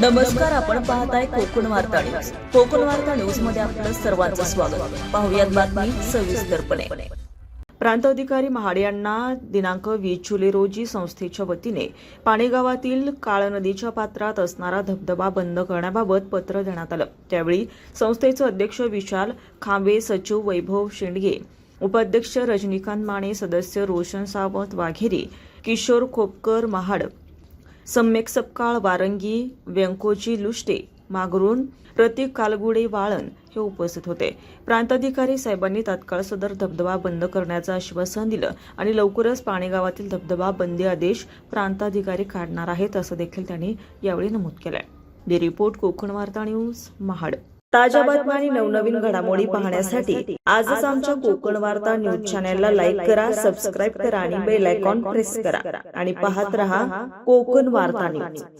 नमस्कार, आपण पाहताय कोकण वार्ता न्यूज. कोकण वार्ता न्यूज मध्ये आपलं सर्वांचं स्वागत. पाहुयात बातमी सविस्तरपणे. प्रांत अधिकारी महाड यांना दिनांक 20 जुलै रोजी संस्थेच्या वतीने पाणेगावातील काळ नदीच्या पात्रात असणारा धबधबा बंद करण्याबाबत पत्र देण्यात आलं. त्यावेळी संस्थेचे अध्यक्ष विशाल खांबे, सचिव वैभव शेंडगे, उपाध्यक्ष रजनीकांत माने, सदस्य रोशन सावंत वाघेरी, किशोर खोपकर महाड, सम्यक सपकाळ वारंगी, व्यंकोजी लुष्टे मागरून, प्रतीक कालगुडे वाळण हे उपस्थित होते. प्रांताधिकारी साहेबांनी तात्काळ सदर धबधबा बंद करण्याचं आश्वासन दिलं आणि लवकरच पाणेगावातील धबधबा बंदी आदेश प्रांताधिकारी काढणार आहेत असं देखील त्यांनी यावेळी नमूद केलंय. ब्युरो रिपोर्ट, कोकण वार्ता न्यूज, महाड. ताज्या बातम्या आणि नवनवीन घडामोडी पाहण्यासाठी आजच आमच्या कोकण वार्ता न्यूज चॅनलला लाईक करा, सबस्क्राईब करा आणि बेल आयकॉन प्रेस करा आणि पाहत रहा कोकण वार्ता न्यूज.